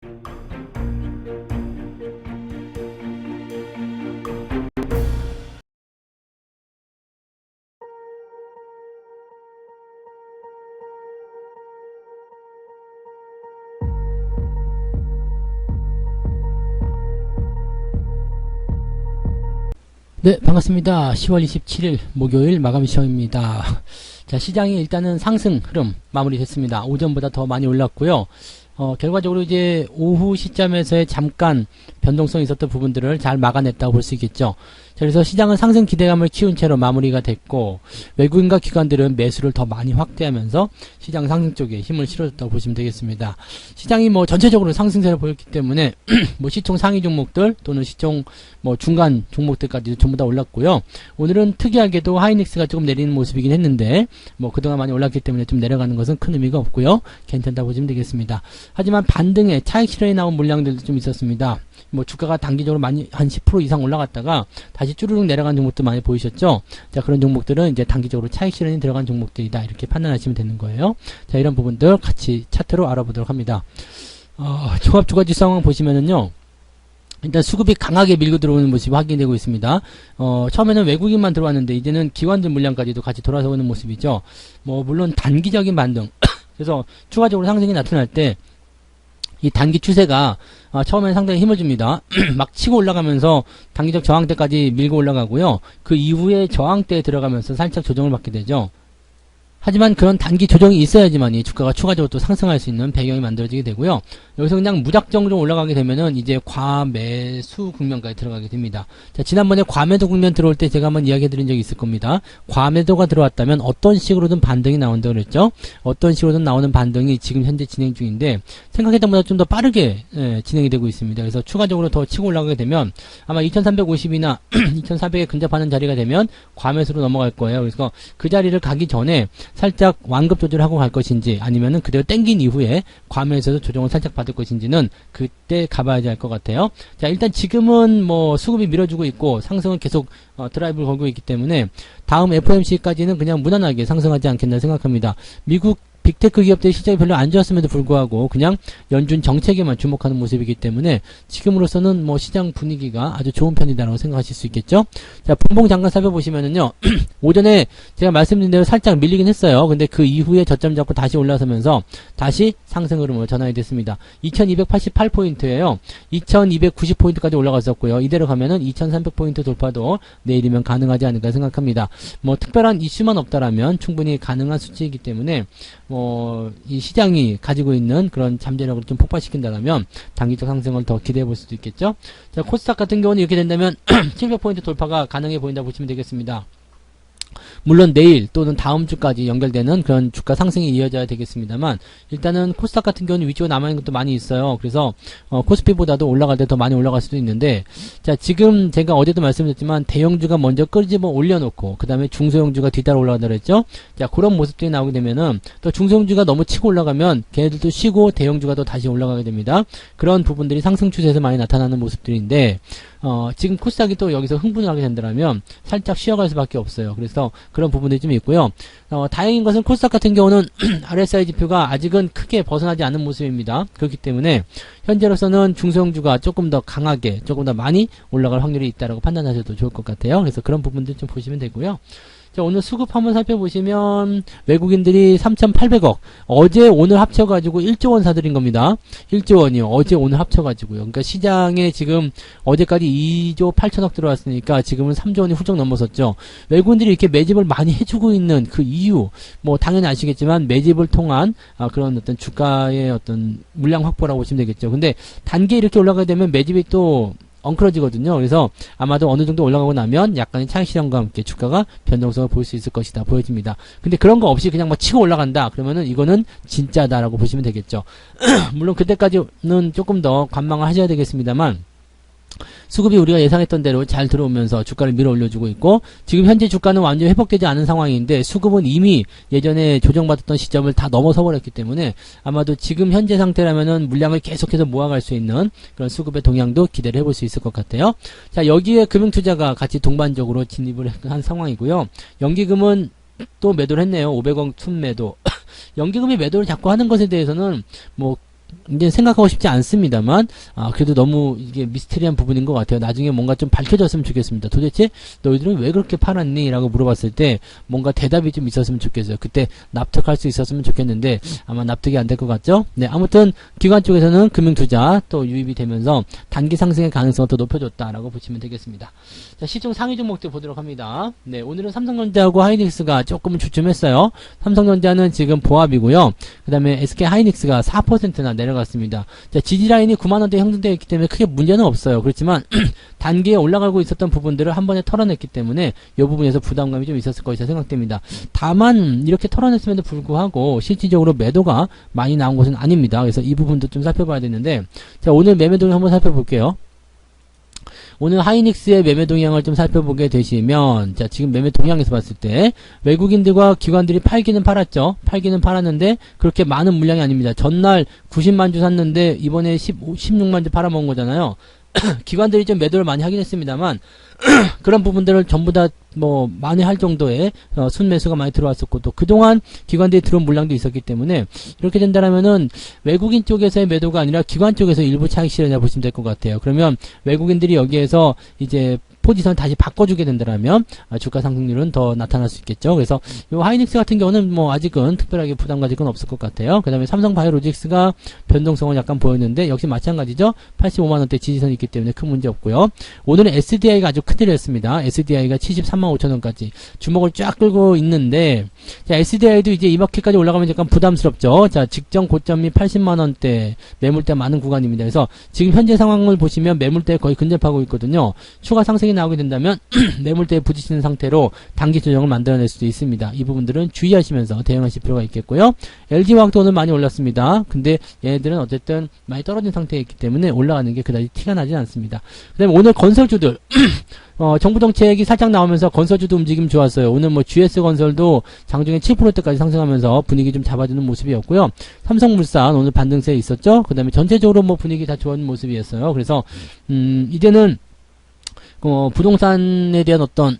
네, 반갑습니다. 10월 27일 목요일 마감 시험입니다. 자, 시장이 일단은 상승 흐름 마무리됐습니다. 오전보다 더 많이 올랐고요. 결과적으로 이제 오후 시점에서의 잠깐 변동성이 있었던 부분들을 잘 막아냈다고 볼 수 있겠죠. 자, 그래서 시장은 상승 기대감을 키운 채로 마무리가 됐고, 외국인과 기관들은 매수를 더 많이 확대하면서 시장 상승 쪽에 힘을 실어줬다고 보시면 되겠습니다. 시장이 뭐 전체적으로 상승세를 보였기 때문에 뭐 시총 상위 종목들 또는 시총 뭐 중간 종목들까지도 전부 다 올랐고요. 오늘은 특이하게도 하이닉스가 조금 내리는 모습이긴 했는데 뭐 그동안 많이 올랐기 때문에 좀 내려가는 것은 큰 의미가 없고요. 괜찮다고 보시면 되겠습니다. 하지만 반등에 차익 실현이 나온 물량들도 좀 있었습니다. 뭐 주가가 단기적으로 많이 한 10% 이상 올라갔다가 다시 쭈르륵 내려간 종목도 많이 보이셨죠? 자, 그런 종목들은 이제 단기적으로 차익 실현이 들어간 종목들이다, 이렇게 판단하시면 되는 거예요. 자, 이런 부분들 같이 차트로 알아보도록 합니다. 종합 주가지 상황 보시면은요, 일단 수급이 강하게 밀고 들어오는 모습이 확인되고 있습니다. 처음에는 외국인만 들어왔는데 이제는 기관들 물량까지도 같이 돌아서는 모습이죠. 뭐 물론 단기적인 반등 그래서 추가적으로 상승이 나타날 때 이 단기 추세가 처음에는 상당히 힘을 줍니다. 막 치고 올라가면서 단기적 저항대까지 밀고 올라가고요. 그 이후에 저항대에 들어가면서 살짝 조정을 받게 되죠. 하지만 그런 단기 조정이 있어야지만이 주가가 추가적으로 또 상승할 수 있는 배경이 만들어지게 되고요. 여기서 그냥 무작정으로 올라가게 되면은 이제 과매수 국면까지 들어가게 됩니다. 자, 지난번에 과매도 국면 들어올 때 제가 한번 이야기 드린 적이 있을 겁니다. 과매도가 들어왔다면 어떤 식으로든 반등이 나온다고 그랬죠. 어떤 식으로든 나오는 반등이 지금 현재 진행 중인데 생각했던 것보다 좀 더 빠르게 진행이 되고 있습니다. 그래서 추가적으로 더 치고 올라가게 되면 아마 2350이나 2400에 근접하는 자리가 되면 과매수로 넘어갈 거예요. 그래서 그 자리를 가기 전에 살짝 완급 조절하고 갈 것인지 아니면은 그대로 땡긴 이후에 과매에서도 조정을 살짝 받을 것인지는 그때 가봐야지 할 것 같아요. 자, 일단 지금은 뭐 수급이 밀어주고 있고 상승은 계속 드라이브를 걸고 있기 때문에 다음 FOMC까지는 그냥 무난하게 상승하지 않겠나 생각합니다. 미국 빅테크 기업들의 실적이 별로 안 좋았음에도 불구하고 그냥 연준 정책에만 주목하는 모습이기 때문에 지금으로서는 뭐 시장 분위기가 아주 좋은 편이다라고 생각하실 수 있겠죠. 자, 분봉 잠깐 살펴보시면은요, 오전에 제가 말씀드린 대로 살짝 밀리긴 했어요. 근데 그 이후에 저점 잡고 다시 올라서면서 다시 상승 흐름으로 전환이 됐습니다. 2288포인트예요. 2290포인트까지 올라갔었고요. 이대로 가면은 2300포인트 돌파도 내일이면 가능하지 않을까 생각합니다. 뭐 특별한 이슈만 없다라면 충분히 가능한 수치이기 때문에 이 시장이 가지고 있는 그런 잠재력을 좀 폭발시킨다면 단기적 상승을 더 기대해 볼 수도 있겠죠. 자, 코스닥 같은 경우는 이렇게 된다면 700포인트 돌파가 가능해 보인다고 보시면 되겠습니다. 물론 내일 또는 다음 주까지 연결되는 그런 주가 상승이 이어져야 되겠습니다만 일단은 코스닥 같은 경우는 위치가 남아있는 것도 많이 있어요. 그래서 코스피보다도 올라갈 때 더 많이 올라갈 수도 있는데 자, 지금 제가 어제도 말씀드렸지만 대형주가 먼저 끄집어 올려놓고 그 다음에 중소형주가 뒤따라 올라간다고 했죠. 자, 그런 모습들이 나오게 되면은 또 중소형주가 너무 치고 올라가면 걔네들도 쉬고 대형주가 또 다시 올라가게 됩니다. 그런 부분들이 상승 추세에서 많이 나타나는 모습들인데 지금 코스닥이 또 여기서 흥분을 하게 된다면 살짝 쉬어갈 수밖에 없어요. 그래서 그런 부분들이 좀 있고요. 다행인 것은 코스닥 같은 경우는 RSI 지표가 아직은 크게 벗어나지 않는 모습입니다. 그렇기 때문에 현재로서는 중소형주가 조금 더 강하게 조금 더 많이 올라갈 확률이 있다라고 판단하셔도 좋을 것 같아요. 그래서 그런 부분들 좀 보시면 되고요. 자, 오늘 수급 한번 살펴보시면 외국인들이 3,800억 어제 오늘 합쳐가지고 1조 원 사들인 겁니다. 1조 원이요. 어제 오늘 합쳐가지고요. 그러니까 시장에 지금 어제까지 2조 8천억 들어왔으니까 지금은 3조 원이 훌쩍 넘어섰죠. 외국인들이 이렇게 매집을 많이 해주고 있는 그 이유 뭐 당연히 아시겠지만 매집을 통한 그런 어떤 주가의 어떤 물량 확보라고 보시면 되겠죠. 근데 단기에 이렇게 올라가게 되면 매집이 또 엉클어지거든요. 그래서 아마도 어느 정도 올라가고 나면 약간의 차익 실현과 함께 주가가 변동성을 볼 수 있을 것이다 보여집니다. 근데 그런 거 없이 그냥 막 치고 올라간다 그러면은 이거는 진짜다라고 보시면 되겠죠. 물론 그때까지는 조금 더 관망을 하셔야 되겠습니다만 수급이 우리가 예상했던 대로 잘 들어오면서 주가를 밀어 올려주고 있고 지금 현재 주가는 완전히 회복되지 않은 상황인데 수급은 이미 예전에 조정받았던 시점을 다 넘어서 버렸기 때문에 아마도 지금 현재 상태라면은 물량을 계속해서 모아갈 수 있는 그런 수급의 동향도 기대를 해볼 수 있을 것 같아요. 자, 여기에 금융투자가 같이 동반적으로 진입을 한 상황이고요. 연기금은 또 매도를 했네요. 500억 순매도. 연기금이 매도를 자꾸 하는 것에 대해서는 뭐 이제 생각하고 싶지 않습니다만, 그래도 너무 이게 미스테리한 부분인 것 같아요. 나중에 뭔가 좀 밝혀졌으면 좋겠습니다. 도대체 너희들은 왜 그렇게 팔았니? 라고 물어봤을 때 뭔가 대답이 좀 있었으면 좋겠어요. 그때 납득할 수 있었으면 좋겠는데 아마 납득이 안 될 것 같죠? 네, 아무튼 기관 쪽에서는 금융투자 또 유입이 되면서 단기 상승의 가능성을 더 높여줬다라고 보시면 되겠습니다. 자, 시총 상위 종목들 보도록 합니다. 네, 오늘은 삼성전자하고 하이닉스가 조금 주춤했어요. 삼성전자는 지금 보합이고요. 그 다음에 SK 하이닉스가 4%나 내려갔습니다. 자, 지지라인이 9만원대 형성되어 있기 때문에 크게 문제는 없어요. 그렇지만 단기에 올라가고 있었던 부분들을 한 번에 털어냈기 때문에 이 부분에서 부담감이 좀 있었을 것이라 생각됩니다. 다만 이렇게 털어냈음에도 불구하고 실질적으로 매도가 많이 나온 것은 아닙니다. 그래서 이 부분도 좀 살펴봐야 되는데, 자, 오늘 매매 동향 한번 살펴볼게요. 오늘 하이닉스의 매매 동향을 좀 살펴보게 되시면, 자, 지금 매매 동향에서 봤을 때 외국인들과 기관들이 팔기는 팔았죠. 팔기는 팔았는데 그렇게 많은 물량이 아닙니다. 전날 90만 주 샀는데 이번에 16만 주 팔아먹은 거잖아요. 기관들이 좀 매도를 많이 하긴 했습니다만 그런 부분들을 전부 다 뭐 만회할 정도의 순매수가 많이 들어왔었고, 또 그동안 기관들이 들어온 물량도 있었기 때문에 이렇게 된다라면은 외국인 쪽에서의 매도가 아니라 기관 쪽에서 일부 차익 실현이라 보시면 될 것 같아요. 그러면 외국인들이 여기에서 이제 포지션을 다시 바꿔주게 된다면 주가 상승률은 더 나타날 수 있겠죠. 그래서 이 하이닉스 같은 경우는 뭐 아직은 특별하게 부담 가질 건 없을 것 같아요. 그 다음에 삼성바이오로직스가 변동성을 약간 보였는데 역시 마찬가지죠. 85만원대 지지선이 있기 때문에 큰 문제 없고요. 오늘은 SDI가 아주 큰일을 했습니다. SDI가 73만 5천원까지 주목을 쫙 끌고 있는데, 자, SDI도 이제 이마켓까지 올라가면 약간 부담스럽죠. 자, 직전 고점이 80만원대, 매물대 많은 구간입니다. 그래서 지금 현재 상황을 보시면 매물대에 거의 근접하고 있거든요. 추가 상승이 나오게 된다면 매물대에 부딪히는 상태로 단기 조정을 만들어낼 수도 있습니다. 이 부분들은 주의하시면서 대응하실 필요가 있겠고요. LG화학도 오늘 많이 올랐습니다. 근데 얘네들은 어쨌든 많이 떨어진 상태에 있기 때문에 올라가는 게 그다지 티가 나지 않습니다. 그 다음에 오늘 건설주들 정부 정책이 살짝 나오면서 건설주도 움직임 좋았어요. 오늘 뭐 GS건설도 장중에 7%대까지 상승하면서 분위기 좀 잡아주는 모습이었고요. 삼성물산 오늘 반등세에 있었죠. 그 다음에 전체적으로 뭐 분위기 다 좋은 모습이었어요. 그래서 이제는 부동산에 대한 어떤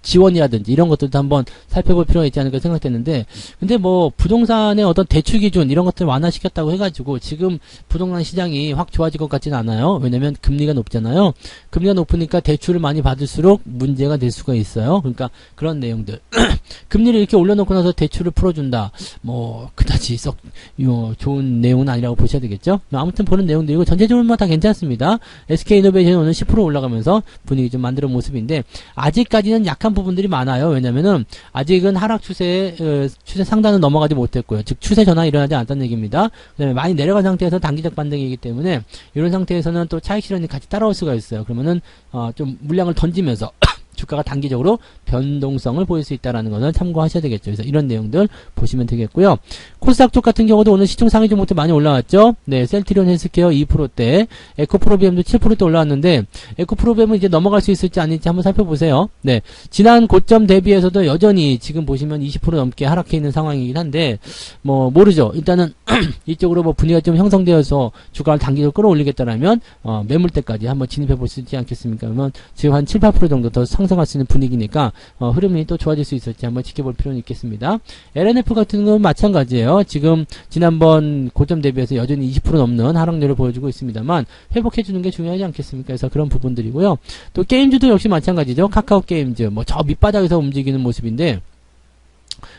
지원이라든지 이런 것들도 한번 살펴볼 필요가 있지 않을까 생각되는데, 근데 뭐 부동산의 어떤 대출 기준 이런 것들 완화시켰다고 해가지고 지금 부동산 시장이 확 좋아질 것 같지는 않아요. 왜냐면 금리가 높잖아요. 금리가 높으니까 대출을 많이 받을수록 문제가 될 수가 있어요. 그러니까 그런 내용들. 금리를 이렇게 올려놓고 나서 대출을 풀어준다, 뭐 그다지 썩 좋은 내용은 아니라고 보셔야 되겠죠. 아무튼 보는 내용들이고 전체적으로 뭐 다 괜찮습니다. SK이노베이션 오늘 10% 올라가면서 분위기 좀 만드는 모습인데, 아직까지는 약한 부분들이 많아요. 왜냐면은 아직은 하락 추세 상단은 넘어가지 못했고요. 즉 추세 전환이 일어나지 않았다는 얘기입니다. 그다음에 많이 내려간 상태에서 단기적 반등이기 때문에 이런 상태에서는 또 차익 실현이 같이 따라올 수가 있어요. 그러면은 좀 물량을 던지면서 주가가 단기적으로 변동성을 보일 수 있다는 것을 참고하셔야 되겠죠. 그래서 이런 내용들 보시면 되겠고요. 코스닥 쪽 같은 경우도 오늘 시총 상위 종목들 많이 올라왔죠. 네, 셀트리온 헬스케어 2%대, 에코프로비엠도 7%대 올라왔는데 에코프로비엠은 이제 넘어갈 수 있을지 아닐지 한번 살펴보세요. 네, 지난 고점 대비해서도 여전히 지금 보시면 20% 넘게 하락해 있는 상황이긴 한데 뭐 모르죠. 일단은 이쪽으로 뭐 분위기가 좀 형성되어서 주가를 단기적으로 끌어올리겠다라면 매물대까지 한번 진입해 볼 수 있지 않겠습니까? 그러면 지금 한 7, 8% 정도 더 상승할 수 있는 분위기니까 흐름이 또 좋아질 수 있을지 한번 지켜볼 필요는 있겠습니다. LNF 같은 건 마찬가지예요. 지금 지난번 고점 대비해서 여전히 20% 넘는 하락률을 보여주고 있습니다만 회복해주는 게 중요하지 않겠습니까? 그래서 그런 부분들이고요. 또 게임주도 역시 마찬가지죠. 카카오 게임즈 뭐 저 밑바닥에서 움직이는 모습인데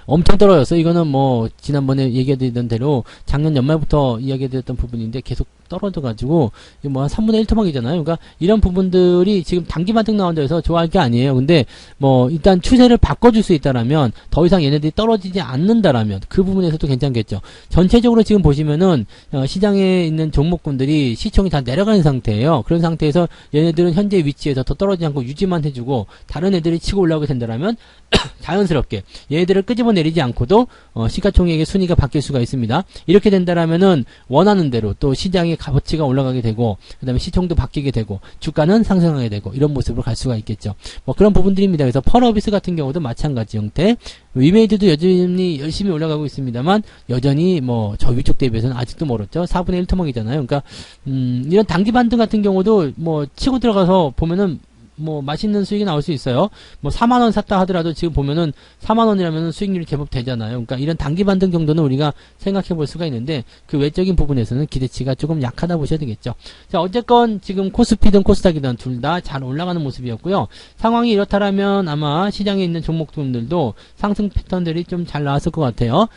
엄청 떨어졌어. 이거는 뭐 지난번에 얘기해드리던 대로 작년 연말부터 이야기해드렸던 부분인데 계속 떨어져가지고 뭐 한 3분의 1 토막이잖아요. 그러니까 이런 부분들이 지금 단기 반등 나온다 해서 좋아할 게 아니에요. 근데 뭐 일단 추세를 바꿔줄 수 있다라면, 더 이상 얘네들이 떨어지지 않는다라면 그 부분에서도 괜찮겠죠. 전체적으로 지금 보시면은 시장에 있는 종목군들이 시총이 다 내려가는 상태예요. 그런 상태에서 얘네들은 현재 위치에서 더 떨어지지 않고 유지만 해주고 다른 애들이 치고 올라오게 된다라면 자연스럽게 얘네들을 끄집어내리지 않고도 시가총액의 순위가 바뀔 수가 있습니다. 이렇게 된다라면은 원하는 대로 또 시장의 값어치가 올라가게 되고, 그 다음에 시총도 바뀌게 되고 주가는 상승하게 되고 이런 모습으로 갈 수가 있겠죠. 뭐 그런 부분들입니다. 그래서 펄어비스 같은 경우도 마찬가지 형태, 위메이드도 여전히 열심히 올라가고 있습니다만 여전히 뭐 저 위쪽 대비해서는 아직도 멀었죠. 4분의 1 토막이잖아요. 그러니까 이런 단기 반등 같은 경우도 뭐 치고 들어가서 보면은 뭐 맛있는 수익이 나올 수 있어요. 뭐 4만원 샀다 하더라도 지금 보면은 4만원이라면 수익률이 제법 되잖아요. 그러니까 이런 단기 반등 정도는 우리가 생각해 볼 수가 있는데 그 외적인 부분에서는 기대치가 조금 약하다 보셔야 되겠죠. 자, 어쨌건 지금 코스피든 코스닥이든 둘 다 잘 올라가는 모습이었고요. 상황이 이렇다라면 아마 시장에 있는 종목들도 상승 패턴들이 좀 잘 나왔을 것 같아요.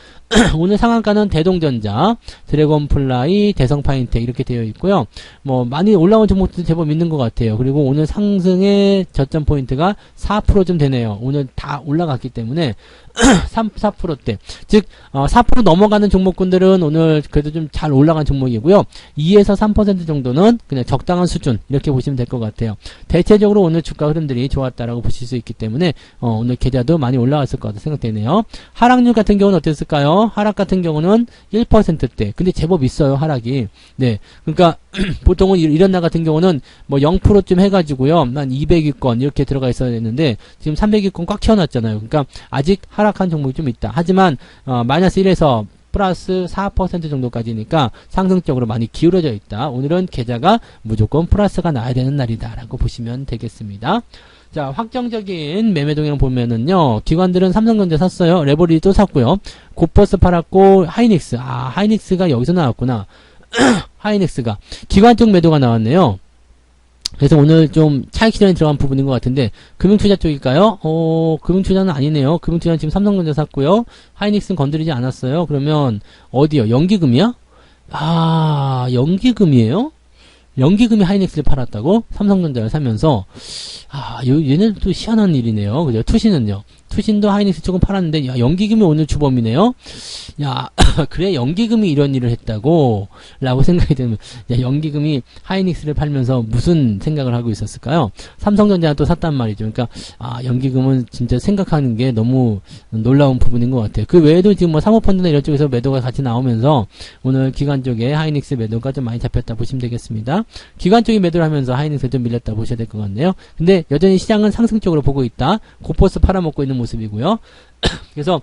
오늘 상한가는 대동전자, 드래곤플라이, 대성파인텍 이렇게 되어 있고요. 뭐 많이 올라온 종목들 제법 있는 것 같아요. 그리고 오늘 상승의 저점 포인트가 4%좀 되네요. 오늘 다 올라갔기 때문에 4%대. 즉 4% 넘어가는 종목군들은 오늘 그래도 좀 잘 올라간 종목이고요. 2에서 3% 정도는 그냥 적당한 수준 이렇게 보시면 될 것 같아요. 대체적으로 오늘 주가 흐름들이 좋았다라고 보실 수 있기 때문에 오늘 계좌도 많이 올라갔을 것 같다 생각되네요. 하락률 같은 경우는 어땠을까요? 하락 같은 경우는 1%대. 근데 제법 있어요, 하락이. 네. 그러니까 보통은 이런 날 같은 경우는 뭐 0%쯤 해가지고요. 한 200위권 이렇게 들어가 있어야 되는데 지금 300위권 꽉 채워놨잖아요. 그러니까 아직 하락한 종목이 좀 있다. 하지만 마이너스 1에서 플러스 4% 정도까지니까 상승적으로 많이 기울어져 있다. 오늘은 계좌가 무조건 플러스가 나야 되는 날이다 라고 보시면 되겠습니다. 자, 확정적인 매매 동향 보면은요, 기관들은 삼성전자 샀어요. 레버리지 또 샀고요. 고퍼스 팔았고, 하이닉스. 하이닉스가 여기서 나왔구나. 하이닉스가. 기관 쪽 매도가 나왔네요. 그래서 오늘 좀 차익 실현이 들어간 부분인 것 같은데, 금융투자 쪽일까요? 금융투자는 아니네요. 금융투자는 지금 삼성전자 샀고요. 하이닉스는 건드리지 않았어요. 그러면, 어디요? 연기금이야? 연기금이에요? 연기금이 하이닉스를 팔았다고? 삼성전자를 사면서. 얘네들 또 희한한 일이네요. 그죠? 투신은요? 투신도 하이닉스 조금 팔았는데, 야, 연기금이 오늘 주범이네요? 야, 그래, 연기금이 이런 일을 했다고? 라고 생각이 되면, 야, 연기금이 하이닉스를 팔면서 무슨 생각을 하고 있었을까요? 삼성전자는 또 샀단 말이죠. 그러니까, 연기금은 진짜 생각하는 게 너무 놀라운 부분인 것 같아요. 그 외에도 지금 뭐 사모펀드나 이런 쪽에서 매도가 같이 나오면서, 오늘 기관 쪽에 하이닉스 매도가 좀 많이 잡혔다 보시면 되겠습니다. 기관 쪽이 매도를 하면서 하이닉스 좀 밀렸다 보셔야 될 것 같네요. 근데 여전히 시장은 상승적으로 보고 있다. 고퍼스 팔아먹고 있는 모습이고요. 그래서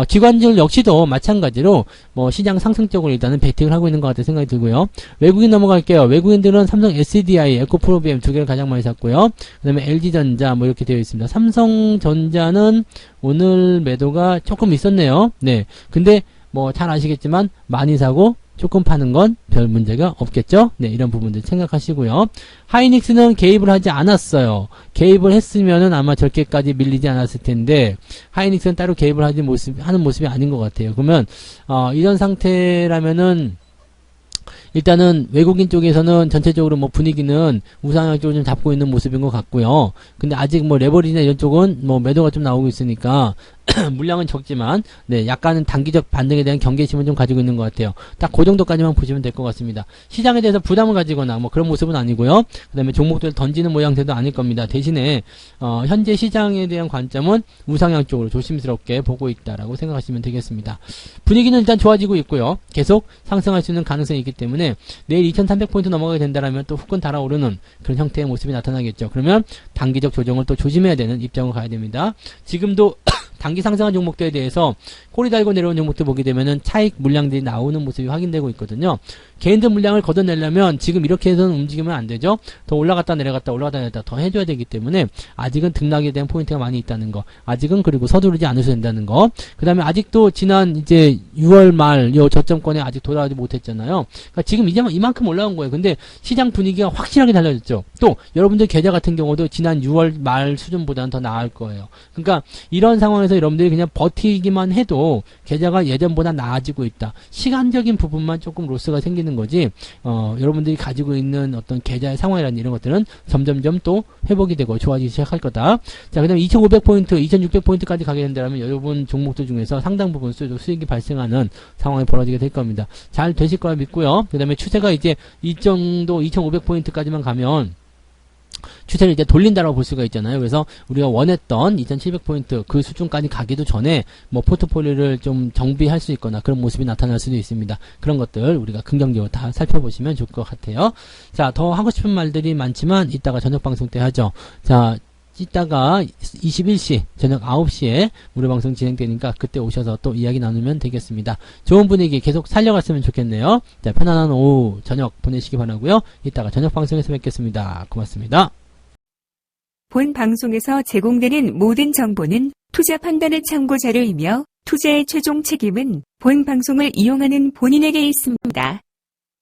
기관들 역시도 마찬가지로 뭐 시장 상승적으로 일단은 베팅을 하고 있는 것 같아 생각이 들고요. 외국인 넘어갈게요. 외국인들은 삼성 SDI, 에코프로비엠 두 개를 가장 많이 샀고요. 그 다음에 LG전자 뭐 이렇게 되어 있습니다. 삼성전자는 오늘 매도가 조금 있었네요. 네. 근데 뭐 잘 아시겠지만 많이 사고 조금 파는 건 별 문제가 없겠죠? 네, 이런 부분들 생각하시고요. 하이닉스는 개입을 하지 않았어요. 개입을 했으면은 아마 저렇게까지 밀리지 않았을 텐데, 하이닉스는 따로 개입을 하는 모습이 아닌 것 같아요. 그러면, 이런 상태라면은, 일단은 외국인 쪽에서는 전체적으로 뭐 분위기는 우상향 쪽을 좀 잡고 있는 모습인 것 같고요. 근데 아직 뭐 레버리지나 이런 쪽은 뭐 매도가 좀 나오고 있으니까 물량은 적지만 네, 약간은 단기적 반등에 대한 경계심을 좀 가지고 있는 것 같아요. 딱 그 정도까지만 보시면 될 것 같습니다. 시장에 대해서 부담을 가지거나 뭐 그런 모습은 아니고요. 그 다음에 종목들을 던지는 모양새도 아닐 겁니다. 대신에 현재 시장에 대한 관점은 우상향 쪽으로 조심스럽게 보고 있다라고 생각하시면 되겠습니다. 분위기는 일단 좋아지고 있고요. 계속 상승할 수 있는 가능성이 있기 때문에 내일 2300포인트 넘어가게 된다면 또 후끈 달아오르는 그런 형태의 모습이 나타나겠죠. 그러면 단기적 조정을 또 조심해야 되는 입장으로 가야 됩니다. 지금도 단기 상승한 종목들에 대해서 꼬리 달고 내려온 종목들 보게 되면은 차익 물량들이 나오는 모습이 확인되고 있거든요. 개인들 물량을 걷어내려면 지금 이렇게 해서는 움직이면 안 되죠. 더 올라갔다 내려갔다 올라갔다 내려갔다 더 해줘야 되기 때문에 아직은 등락에 대한 포인트가 많이 있다는 거. 아직은 그리고 서두르지 않으셔야 된다는 거. 그 다음에 아직도 지난 이제 6월 말 요 저점권에 아직 돌아오지 못했잖아요. 그러니까 지금 이제 이만큼 올라온 거예요. 근데 시장 분위기가 확실하게 달라졌죠. 또 여러분들 계좌 같은 경우도 지난 6월 말 수준보다는 더 나을 거예요. 그러니까 이런 상황에서 여러분들이 그냥 버티기만 해도 계좌가 예전보다 나아지고 있다. 시간적인 부분만 조금 로스가 생기는 거지 여러분들이 가지고 있는 어떤 계좌의 상황이라는 이런 것들은 점점점 또 회복이 되고 좋아지기 시작할 거다. 자, 그 다음에 2500포인트, 2600포인트까지 가게 된다면 여러분 종목들 중에서 상당 부분 수익이 발생하는 상황이 벌어지게 될 겁니다. 잘 되실 거라 믿고요. 그 다음에 추세가 이제 이 정도 2500포인트까지만 가면 추세를 이제 돌린다라고 볼 수가 있잖아요. 그래서 우리가 원했던 2700포인트 그 수준까지 가기도 전에 뭐 포트폴리오를 좀 정비할 수 있거나 그런 모습이 나타날 수도 있습니다. 그런 것들 우리가 긍정적으로 다 살펴보시면 좋을 것 같아요. 자, 더 하고 싶은 말들이 많지만 이따가 저녁 방송 때 하죠. 자, 이따가 21시 저녁 9시에 무료 방송 진행되니까 그때 오셔서 또 이야기 나누면 되겠습니다. 좋은 분위기 계속 살려갔으면 좋겠네요. 자, 편안한 오후 저녁 보내시기 바라고요. 이따가 저녁 방송에서 뵙겠습니다. 고맙습니다. 본 방송에서 제공되는 모든 정보는 투자 판단의 참고 자료이며 투자의 최종 책임은 본 방송을 이용하는 본인에게 있습니다.